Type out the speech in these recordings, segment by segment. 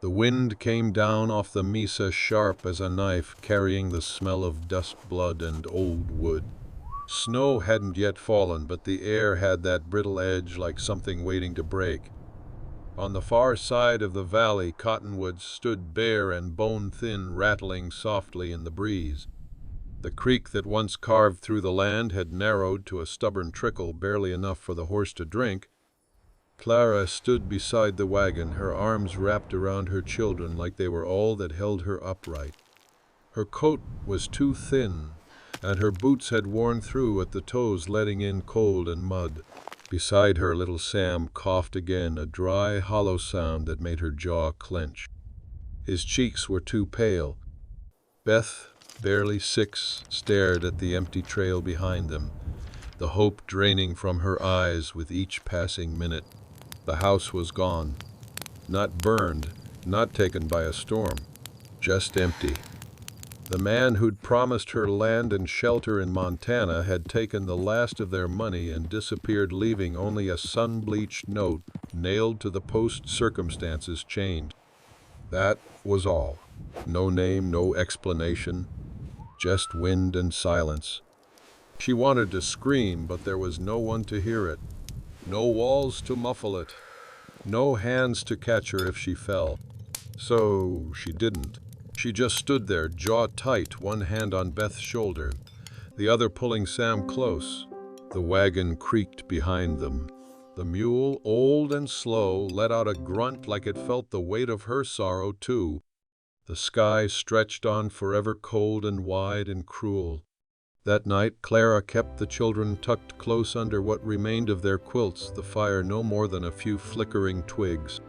The wind came down off the mesa sharp as a knife, carrying the smell of dust, blood, and old wood. Snow hadn't yet fallen, but the air had that brittle edge like something waiting to break. On the far side of the valley, cottonwoods stood bare and bone-thin, rattling softly in the breeze. The creek that once carved through the land had narrowed to a stubborn trickle, barely enough for the horse to drink. Clara stood beside the wagon, her arms wrapped around her children like they were all that held her upright. Her coat was too thin, and her boots had worn through at the toes, letting in cold and mud. Beside her, little Sam coughed again, a dry, hollow sound that made her jaw clench. His cheeks were too pale. Beth, barely 6, stared at the empty trail behind them, the hope draining from her eyes with each passing minute. The house was gone. Not burned, not taken by a storm, just empty. The man who'd promised her land and shelter in Montana had taken the last of their money and disappeared, leaving only a sun-bleached note nailed to the post. Circumstances changed. That was all. No name, no explanation, just wind and silence. She wanted to scream, but there was no one to hear it. No walls to muffle it. No hands to catch her if she fell. So she didn't. She just stood there, jaw tight, one hand on Beth's shoulder, the other pulling Sam close. The wagon creaked behind them. The mule, old and slow, let out a grunt like it felt the weight of her sorrow too. The sky stretched on forever, cold and wide and cruel. That night, Clara kept the children tucked close under what remained of their quilts, the fire no more than a few flickering twigs.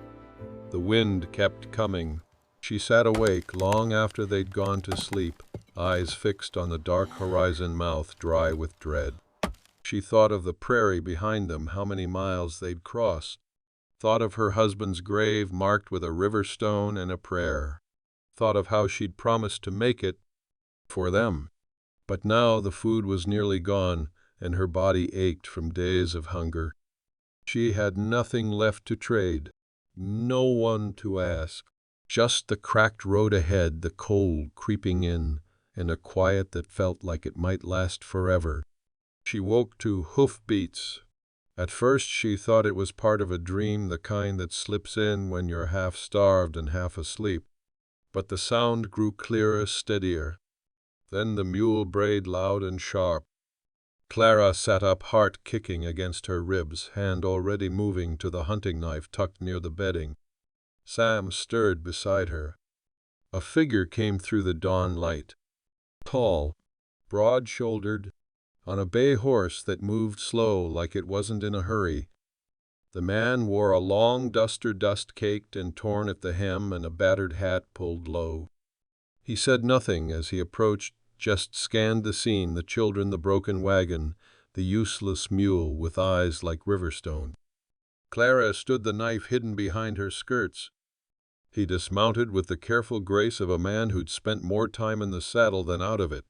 The wind kept coming. She sat awake long after they'd gone to sleep, eyes fixed on the dark horizon, mouth dry with dread. She thought of the prairie behind them, how many miles they'd crossed. Thought of her husband's grave marked with a river stone and a prayer. Thought of how she'd promised to make it for them. But now the food was nearly gone, and her body ached from days of hunger. She had nothing left to trade, no one to ask. Just the cracked road ahead, the cold creeping in, and a quiet that felt like it might last forever. She woke to hoofbeats. At first she thought it was part of a dream, the kind that slips in when you're half starved and half asleep. But the sound grew clearer, steadier. Then the mule brayed loud and sharp. Clara sat up, heart kicking against her ribs, hand already moving to the hunting knife tucked near the bedding. Sam stirred beside her. A figure came through the dawn light. Tall, broad-shouldered, on a bay horse that moved slow like it wasn't in a hurry. The man wore a long duster, dust-caked and torn at the hem, and a battered hat pulled low. He said nothing as he approached, just scanned the scene, the children, the broken wagon, the useless mule with eyes like riverstone. Clara stood, the knife hidden behind her skirts. He dismounted with the careful grace of a man who'd spent more time in the saddle than out of it.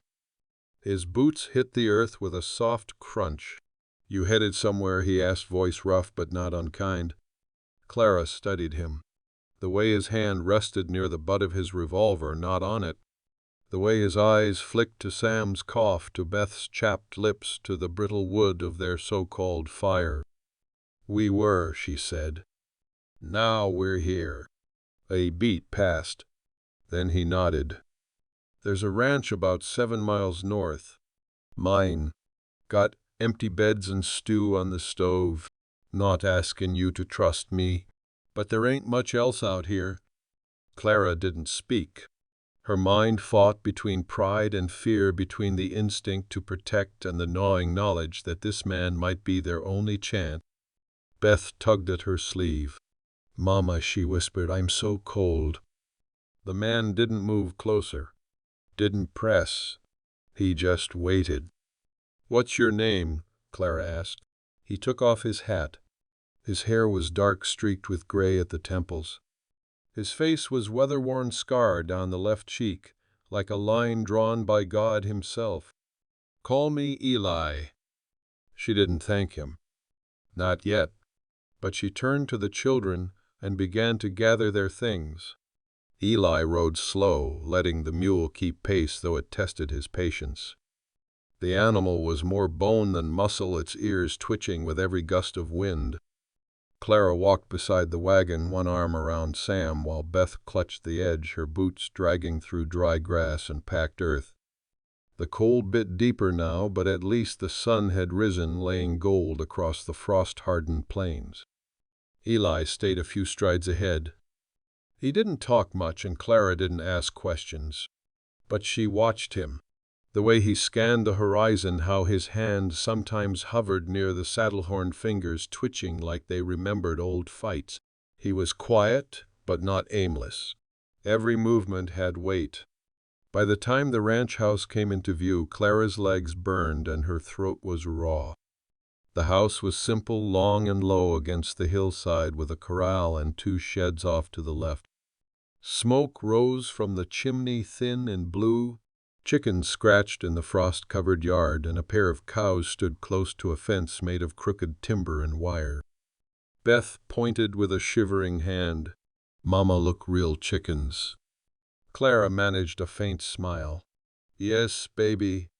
His boots hit the earth with a soft crunch. "You headed somewhere?" he asked, voice rough but not unkind. Clara studied him. The way his hand rested near the butt of his revolver, not on it. The way his eyes flicked to Sam's cough, to Beth's chapped lips, to the brittle wood of their so-called fire. "We were," she said. "Now we're here." A beat passed. Then he nodded. "There's a ranch about 7 miles north. Mine. Got empty beds and stew on the stove. Not asking you to trust me, but there ain't much else out here." Clara didn't speak. Her mind fought between pride and fear, between the instinct to protect and the gnawing knowledge that this man might be their only chance. Beth tugged at her sleeve. "Mama," she whispered, "I'm so cold." The man didn't move closer, didn't press. He just waited. "What's your name?" Clara asked. He took off his hat. His hair was dark, streaked with gray at the temples. His face was weather-worn, scar down the left cheek, like a line drawn by God himself. "Call me Eli." She didn't thank him. Not yet. But she turned to the children and began to gather their things. Eli rode slow, letting the mule keep pace, though it tested his patience. The animal was more bone than muscle, its ears twitching with every gust of wind. Clara walked beside the wagon, one arm around Sam, while Beth clutched the edge, her boots dragging through dry grass and packed earth. The cold bit deeper now, but at least the sun had risen, laying gold across the frost-hardened plains. Eli stayed a few strides ahead. He didn't talk much, and Clara didn't ask questions. But she watched him. The way he scanned the horizon, how his hand sometimes hovered near the saddle-horn, fingers twitching like they remembered old fights. He was quiet, but not aimless. Every movement had weight. By the time the ranch house came into view, Clara's legs burned and her throat was raw. The house was simple, long and low against the hillside, with a corral and 2 sheds off to the left. Smoke rose from the chimney, thin and blue. Chickens scratched in the frost-covered yard, and a pair of cows stood close to a fence made of crooked timber and wire. Beth pointed with a shivering hand. "Mama, look, real chickens." Clara managed a faint smile. "Yes, baby.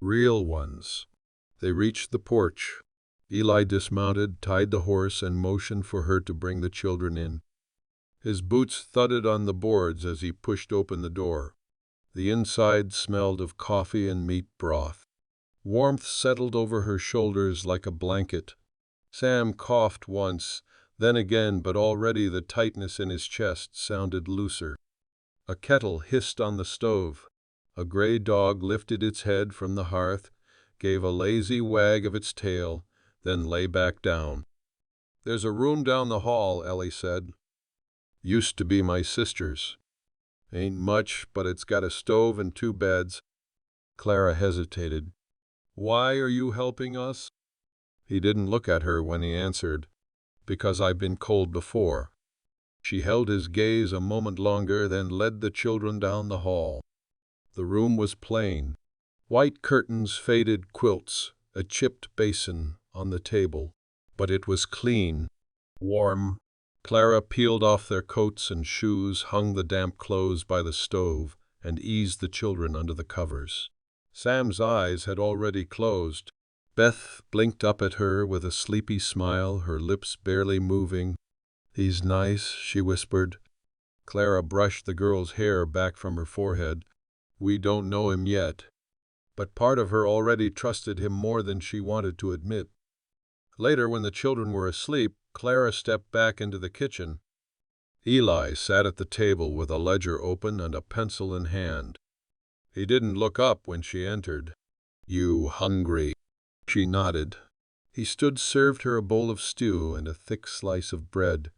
Real ones." They reached the porch. Eli dismounted, tied the horse, and motioned for her to bring the children in. His boots thudded on the boards as he pushed open the door. The inside smelled of coffee and meat broth. Warmth settled over her shoulders like a blanket. Sam coughed once, then again, but already the tightness in his chest sounded looser. A kettle hissed on the stove. A gray dog lifted its head from the hearth, gave a lazy wag of its tail, then lay back down. "There's a room down the hall," Ellie said. "Used to be my sister's. Ain't much, but it's got a stove and 2 beds. Clara hesitated. "Why are you helping us?" He didn't look at her when he answered. "Because I've been cold before." She held his gaze a moment longer, then led the children down the hall. The room was plain. White curtains, faded quilts, a chipped basin on the table. But it was clean, warm. Clara peeled off their coats and shoes, hung the damp clothes by the stove, and eased the children under the covers. Sam's eyes had already closed. Beth blinked up at her with a sleepy smile, her lips barely moving. "He's nice," she whispered. Clara brushed the girl's hair back from her forehead. "We don't know him yet." But part of her already trusted him more than she wanted to admit. Later, when the children were asleep, Clara stepped back into the kitchen. Eli sat at the table with a ledger open and a pencil in hand. He didn't look up when she entered. "You hungry?" She nodded. He served her a bowl of stew and a thick slice of bread.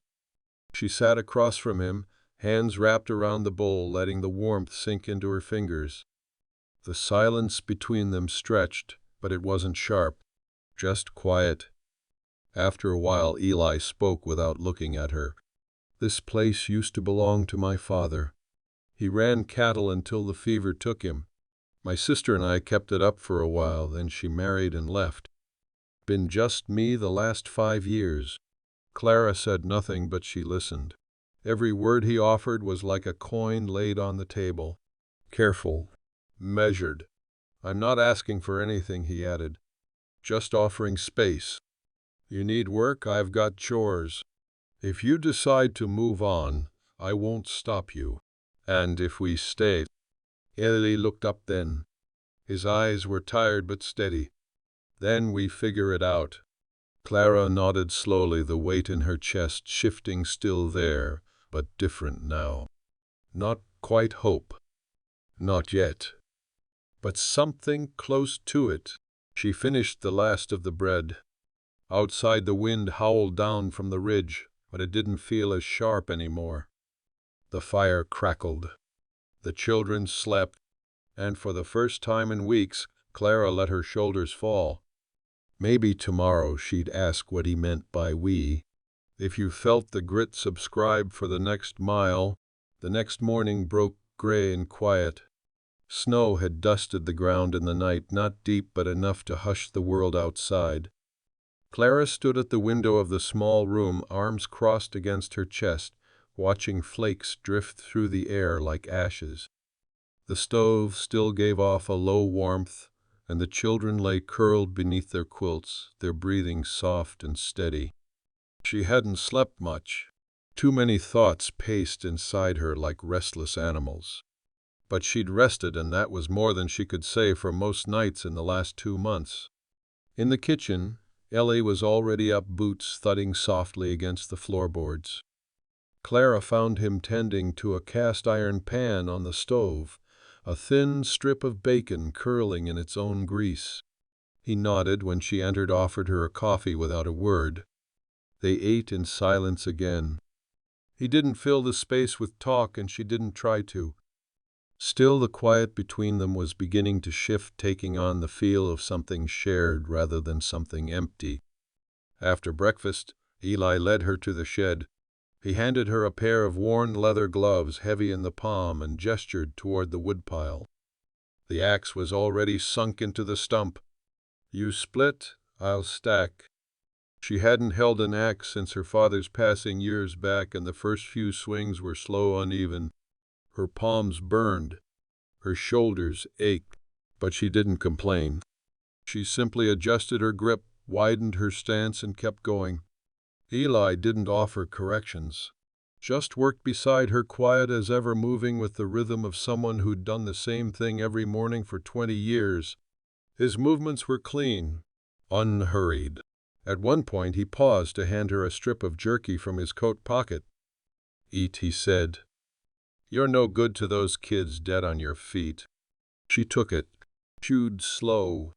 She sat across from him, hands wrapped around the bowl, letting the warmth sink into her fingers. The silence between them stretched, but it wasn't sharp, just quiet. After a while, Eli spoke without looking at her. "This place used to belong to my father. He ran cattle until the fever took him. My sister and I kept it up for a while, then she married and left. Been just me the last 5 years. Clara said nothing, but she listened. Every word he offered was like a coin laid on the table. Careful, measured. "I'm not asking for anything," he added. "Just offering space. You need work, I've got chores. If you decide to move on, I won't stop you. And if we stay—" Eli looked up then. His eyes were tired but steady. "Then we figure it out." Clara nodded slowly, the weight in her chest shifting, still there, but different now. Not quite hope. Not yet. But something close to it. She finished the last of the bread. Outside, the wind howled down from the ridge, but it didn't feel as sharp anymore. The fire crackled. The children slept, and for the first time in weeks, Clara let her shoulders fall. Maybe tomorrow she'd ask what he meant by we. If you felt the grit, subscribe for the next mile. The next morning broke gray and quiet. Snow had dusted the ground in the night, not deep but enough to hush the world outside. Clara stood at the window of the small room, arms crossed against her chest, watching flakes drift through the air like ashes. The stove still gave off a low warmth, and the children lay curled beneath their quilts, their breathing soft and steady. She hadn't slept much. Too many thoughts paced inside her like restless animals. But she'd rested, and that was more than she could say for most nights in the last 2 months. In the kitchen, Ellie was already up, boots thudding softly against the floorboards. Clara found him tending to a cast-iron pan on the stove, a thin strip of bacon curling in its own grease. He nodded when she entered, offered her a coffee without a word. They ate in silence again. He didn't fill the space with talk, and she didn't try to. Still, the quiet between them was beginning to shift, taking on the feel of something shared rather than something empty. After breakfast, Eli led her to the shed. He handed her a pair of worn leather gloves, heavy in the palm, and gestured toward the woodpile. The axe was already sunk into the stump. "You split, I'll stack." She hadn't held an axe since her father's passing years back, and the first few swings were slow, uneven. Her palms burned. Her shoulders ached, but she didn't complain. She simply adjusted her grip, widened her stance, and kept going. Eli didn't offer corrections, just worked beside her, quiet as ever, moving with the rhythm of someone who'd done the same thing every morning for 20 years. His movements were clean, unhurried. At one point he paused to hand her a strip of jerky from his coat pocket. "Eat," he said. "You're no good to those kids dead on your feet." She took it, chewed slow.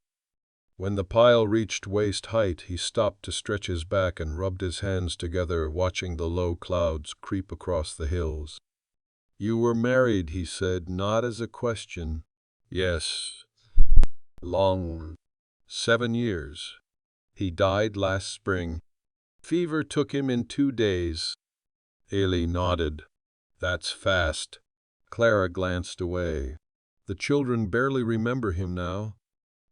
When the pile reached waist height, he stopped to stretch his back and rubbed his hands together, watching the low clouds creep across the hills. "You were married," he said, not as a question. "Yes. Long. 7 years. He died last spring. Fever took him in 2 days. Ailey nodded. "That's fast." Clara glanced away. The children barely remember him now.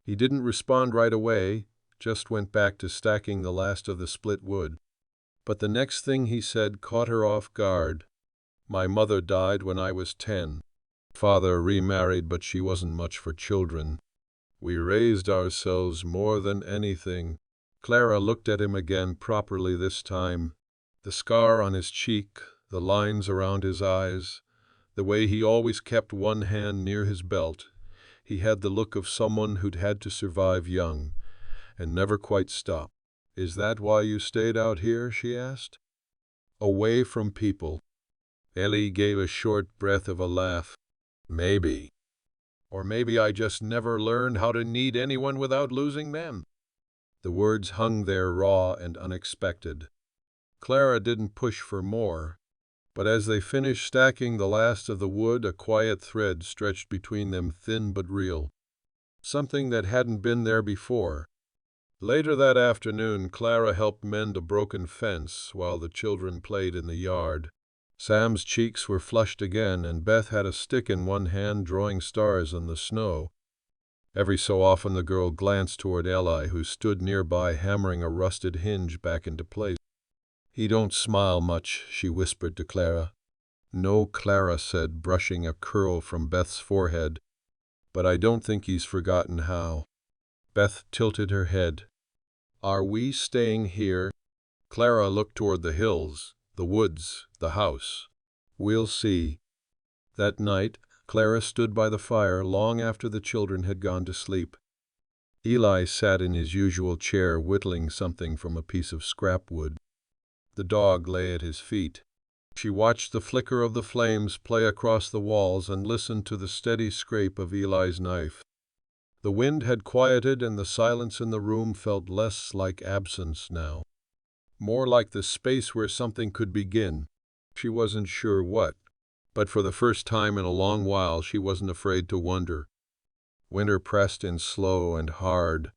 He didn't respond right away, just went back to stacking the last of the split wood. But the next thing he said caught her off guard. "My mother died when I was 10. Father remarried, but she wasn't much for children. We raised ourselves more than anything." Clara looked at him again, properly this time. The scar on his cheek, the lines around his eyes, the way he always kept one hand near his belt. He had the look of someone who'd had to survive young, and never quite stop. "Is that why you stayed out here?" she asked. "Away from people." Ellie gave a short breath of a laugh. "Maybe. Or maybe I just never learned how to need anyone without losing them." The words hung there, raw and unexpected. Clara didn't push for more, but as they finished stacking the last of the wood, a quiet thread stretched between them, thin but real. Something that hadn't been there before. Later that afternoon, Clara helped mend a broken fence while the children played in the yard. Sam's cheeks were flushed again, and Beth had a stick in one hand, drawing stars on the snow. Every so often the girl glanced toward Eli, who stood nearby, hammering a rusted hinge back into place. "He don't smile much," she whispered to Clara. "No," Clara said, brushing a curl from Beth's forehead. "But I don't think he's forgotten how." Beth tilted her head. "Are we staying here?" Clara looked toward the hills, the woods, the house. "We'll see." That night, Clara stood by the fire long after the children had gone to sleep. Eli sat in his usual chair, whittling something from a piece of scrap wood. The dog lay at his feet. She watched the flicker of the flames play across the walls and listened to the steady scrape of Eli's knife. The wind had quieted, and the silence in the room felt less like absence now, more like the space where something could begin. She wasn't sure what. But for the first time in a long while, she wasn't afraid to wonder. Winter pressed in slow and hard.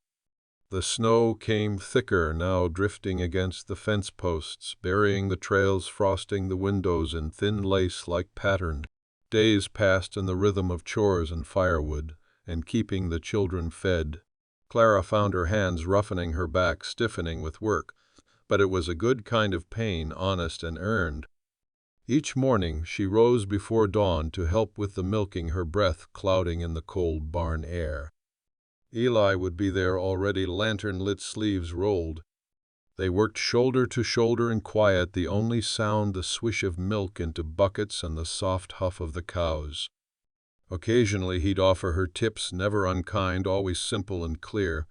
The snow came thicker now, drifting against the fence posts, burying the trails, frosting the windows in thin lace-like pattern. Days passed in the rhythm of chores and firewood, and keeping the children fed. Clara found her hands roughening, her back stiffening with work, but it was a good kind of pain, honest and earned. Each morning she rose before dawn to help with the milking, her breath clouding in the cold barn air. Eli would be there already, lantern-lit, sleeves rolled. They worked shoulder to shoulder in quiet, the only sound the swish of milk into buckets and the soft huff of the cows. Occasionally he'd offer her tips, never unkind, always simple and clear.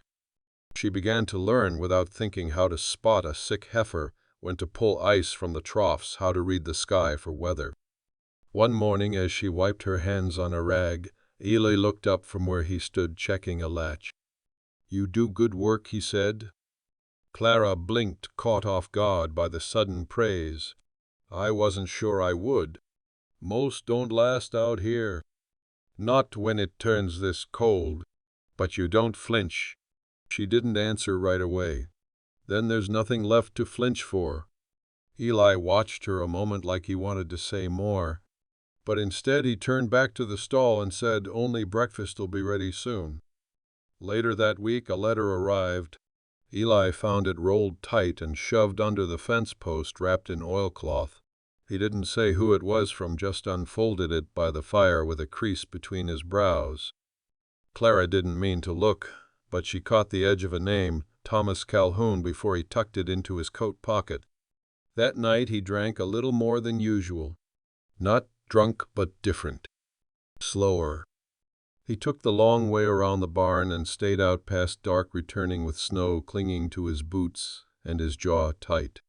She began to learn without thinking how to spot a sick heifer, when to pull ice from the troughs, how to read the sky for weather. One morning, as she wiped her hands on a rag, Eli looked up from where he stood checking a latch. "You do good work," he said. Clara blinked, caught off guard by the sudden praise. "I wasn't sure I would. Most don't last out here. Not when it turns this cold. But you don't flinch." She didn't answer right away. Then there's nothing left to flinch for. Eli watched her a moment like he wanted to say more. But instead he turned back to the stall and said, "Only breakfast'll be ready soon." Later that week a letter arrived. Eli found it rolled tight and shoved under the fence post, wrapped in oilcloth. He didn't say who it was from, just unfolded it by the fire with a crease between his brows. Clara didn't mean to look, but she caught the edge of a name, Thomas Calhoun, before he tucked it into his coat pocket. That night he drank a little more than usual. Not drunk, but different. Slower. He took the long way around the barn and stayed out past dark, returning with snow clinging to his boots and his jaw tight.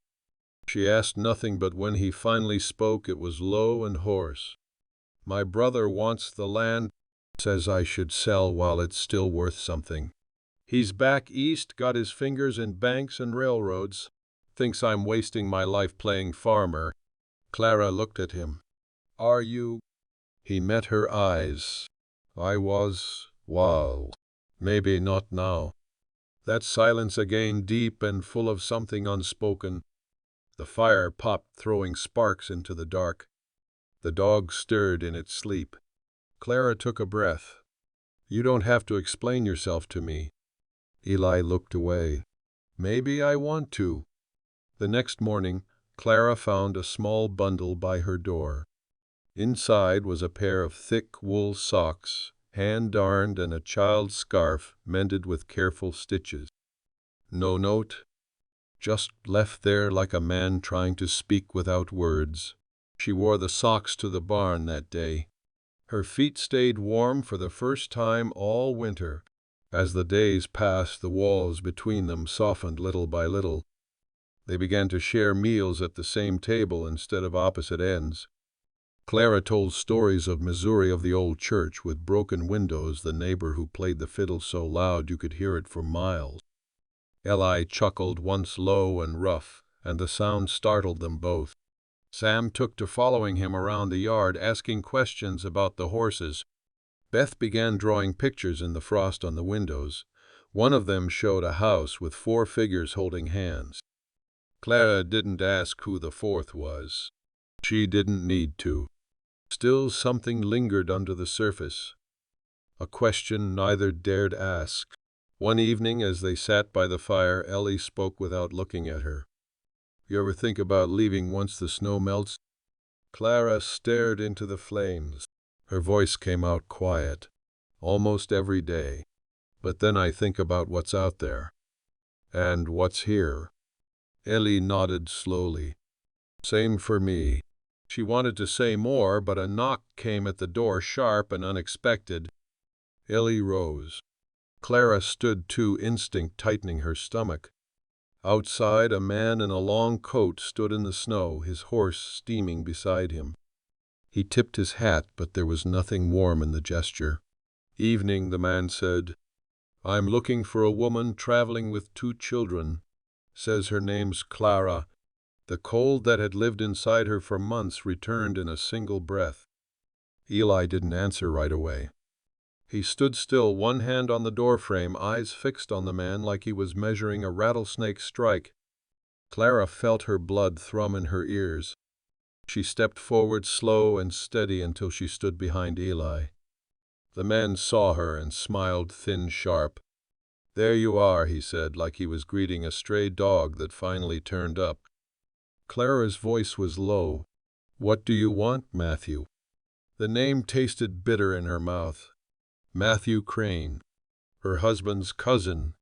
She asked nothing, but when he finally spoke it was low and hoarse. "My brother wants the land, says I should sell while it's still worth something. He's back east, got his fingers in banks and railroads. Thinks I'm wasting my life playing farmer." Clara looked at him. "Are you?" He met her eyes. "I was. Wow. Maybe not now." That silence again, deep and full of something unspoken. The fire popped, throwing sparks into the dark. The dog stirred in its sleep. Clara took a breath. "You don't have to explain yourself to me." Eli looked away. "Maybe I want to." The next morning, Clara found a small bundle by her door. Inside was a pair of thick wool socks, hand-darned, and a child's scarf mended with careful stitches. No note. Just left there like a man trying to speak without words. She wore the socks to the barn that day. Her feet stayed warm for the first time all winter. As the days passed, the walls between them softened little by little. They began to share meals at the same table instead of opposite ends. Clara told stories of Missouri, of the old church with broken windows, the neighbor who played the fiddle so loud you could hear it for miles. Eli chuckled, once low and rough, and the sound startled them both. Sam took to following him around the yard, asking questions about the horses. Beth began drawing pictures in the frost on the windows. One of them showed a house with 4 figures holding hands. Clara didn't ask who the fourth was. She didn't need to. Still, something lingered under the surface. A question neither dared ask. One evening, as they sat by the fire, Ellie spoke without looking at her. "You ever think about leaving once the snow melts?" Clara stared into the flames. Her voice came out quiet. "Almost every day. But then I think about what's out there. And what's here." Ellie nodded slowly. "Same for me." She wanted to say more, but a knock came at the door, sharp and unexpected. Ellie rose. Clara stood too, instinct tightening her stomach. Outside, a man in a long coat stood in the snow, his horse steaming beside him. He tipped his hat, but there was nothing warm in the gesture. "Evening," the man said. "I'm looking for a woman traveling with 2 children. Says her name's Clara." The cold that had lived inside her for months returned in a single breath. Eli didn't answer right away. He stood still, one hand on the doorframe, eyes fixed on the man like he was measuring a rattlesnake strike. Clara felt her blood thrum in her ears. She stepped forward, slow and steady, until she stood behind Eli. The man saw her and smiled, thin, sharp. "There you are," he said, like he was greeting a stray dog that finally turned up. Clara's voice was low. What do you want, Matthew? The name tasted bitter in her mouth. Matthew Crane, her husband's cousin,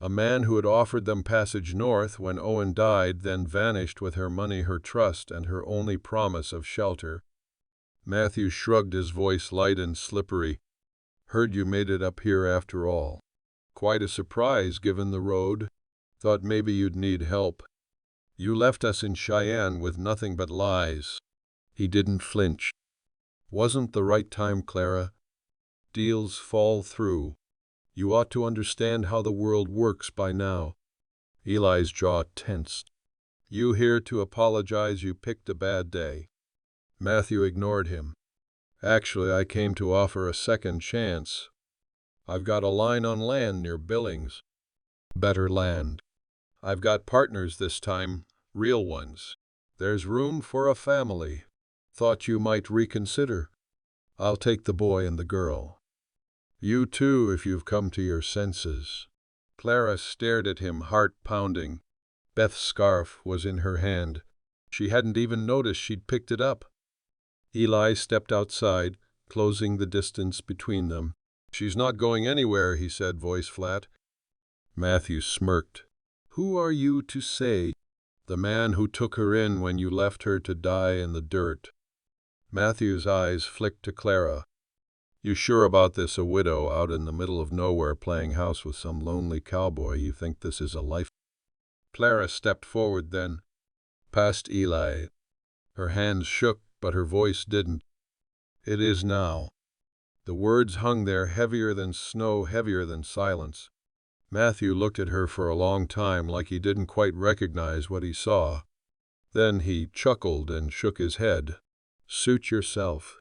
a man who had offered them passage north when Owen died, then vanished with her money, her trust, and her only promise of shelter. Matthew shrugged, his voice light and slippery. Heard you made it up here after all. Quite a surprise given the road. Thought maybe you'd need help. You left us in Cheyenne with nothing but lies. He didn't flinch. Wasn't the right time, Clara. Deals fall through. You ought to understand how the world works by now. Eli's jaw tensed. You here to apologize you picked a bad day. Matthew ignored him. Actually, I came to offer a second chance. I've got a line on land near Billings. Better land. I've got partners this time, real ones. There's room for a family. Thought you might reconsider. I'll take the boy and the girl. You too, if you've come to your senses. Clara stared at him, heart pounding. Beth's scarf was in her hand. She hadn't even noticed she'd picked it up. Eli stepped outside, closing the distance between them. She's not going anywhere, he said, voice flat. Matthew smirked. Who are you to say? The man who took her in when you left her to die in the dirt. Matthew's eyes flicked to Clara. You sure about this? A widow out in the middle of nowhere playing house with some lonely cowboy. You think this is a life? Clara stepped forward then, past Eli. Her hands shook, but her voice didn't. It is now. The words hung there, heavier than snow, heavier than silence. Matthew looked at her for a long time, like he didn't quite recognize what he saw. Then he chuckled and shook his head. Suit yourself.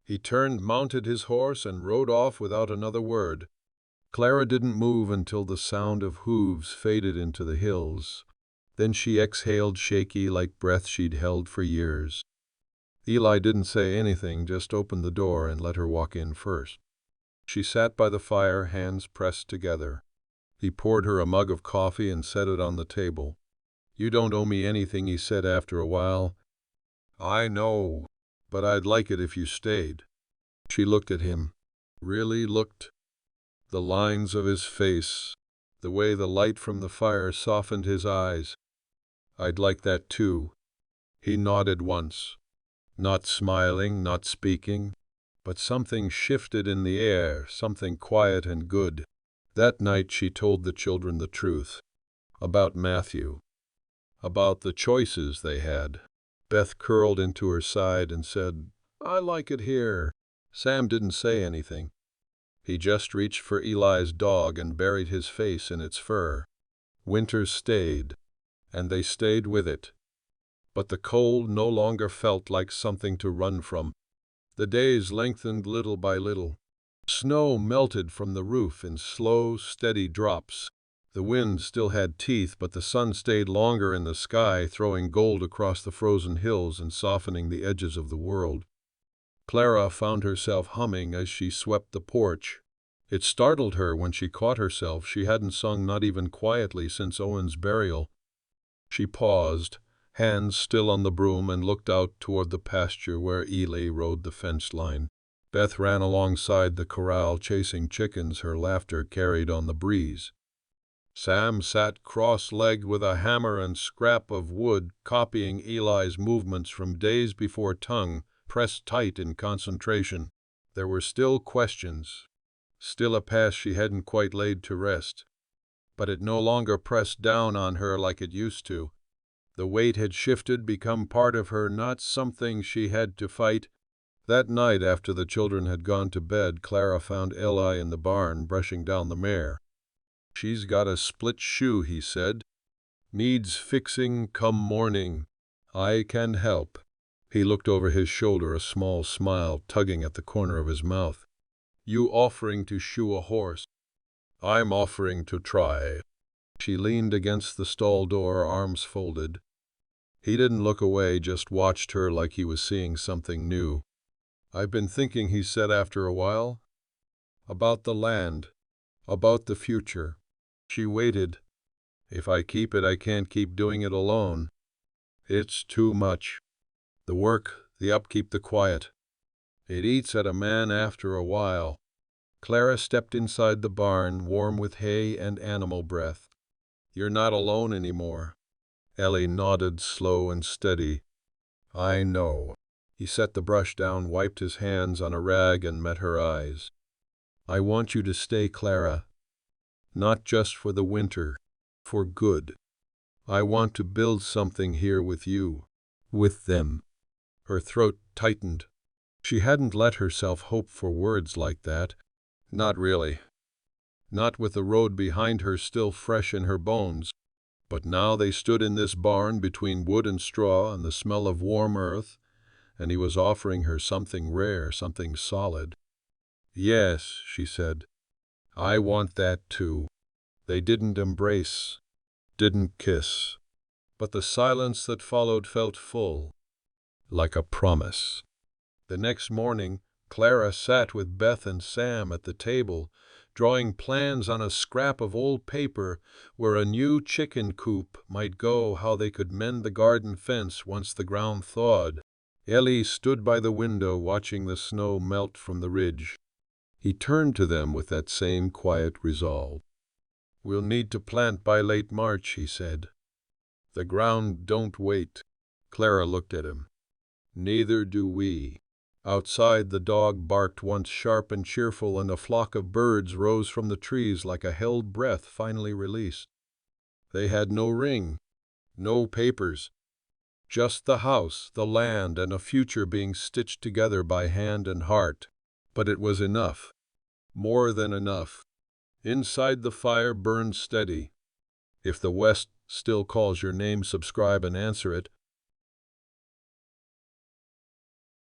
He turned, mounted his horse, and rode off without another word. Clara didn't move until the sound of hooves faded into the hills. Then she exhaled, shaky, like breath she'd held for years. Eli didn't say anything, just opened the door and let her walk in first. She sat by the fire, hands pressed together. He poured her a mug of coffee and set it on the table. You don't owe me anything, he said after a while. I know, but I'd like it if you stayed. She looked at him. Really looked. The lines of his face, the way the light from the fire softened his eyes. I'd like that too. He nodded once. Not smiling, not speaking, but something shifted in the air, something quiet and good. That night she told the children the truth. About Matthew. About the choices they had. Beth curled into her side and said, I like it here. Sam didn't say anything. He just reached for Eli's dog and buried his face in its fur. Winter stayed, and they stayed with it. But the cold no longer felt like something to run from. The days lengthened little by little. Snow melted from the roof in slow, steady drops. The wind still had teeth, but the sun stayed longer in the sky, throwing gold across the frozen hills and softening the edges of the world. Clara found herself humming as she swept the porch. It startled her when she caught herself. She hadn't sung, not even quietly, since Owen's burial. She paused, hands still on the broom, and looked out toward the pasture where Eli rode the fence line. Beth ran alongside the corral, chasing chickens, her laughter carried on the breeze. Sam sat cross-legged with a hammer and scrap of wood, copying Eli's movements from days before, tongue pressed tight in concentration. There were still questions, still a past she hadn't quite laid to rest. But it no longer pressed down on her like it used to. The weight had shifted, become part of her, not something she had to fight. That night, after the children had gone to bed, Clara found Eli in the barn, brushing down the mare. She's got a split shoe, he said. Needs fixing come morning. I can help. He looked over his shoulder, a small smile tugging at the corner of his mouth. You offering to shoe a horse? I'm offering to try. She leaned against the stall door, arms folded. He didn't look away, just watched her like he was seeing something new. I've been thinking, he said after a while, about the land, about the future. She waited. If I keep it, I can't keep doing it alone. It's too much. The work, The upkeep, the quiet. It eats at a man after a while. Clara stepped inside the barn, warm with hay and animal breath. You're not alone anymore. Ellie nodded, slow and steady. I know. He set the brush down, wiped his hands on a rag, and met her eyes. I want you to stay, Clara. Not just for the winter. For good. I want to build something here with you. With them. Her throat tightened. She hadn't let herself hope for words like that. Not really. Not with the road behind her still fresh in her bones. But now they stood in this barn between wood and straw and the smell of warm earth, and he was offering her something rare, something solid. Yes, she said. I want that too. They didn't embrace, didn't kiss. But the silence that followed felt full, like a promise. The next morning, Clara sat with Beth and Sam at the table, drawing plans on a scrap of old paper where a new chicken coop might go, how they could mend the garden fence once the ground thawed. Ellie stood by the window watching the snow melt from the ridge. He turned to them with that same quiet resolve. We'll need to plant by late March, he said. The ground don't wait. Clara looked at him. Neither do we. Outside, the dog barked, once sharp and cheerful, and a flock of birds rose from the trees like a held breath finally released. They had no ring, no papers, just the house, the land, and a future being stitched together by hand and heart. But it was enough. More than enough. Inside, the fire burned steady. If the West still calls your name, subscribe and answer it.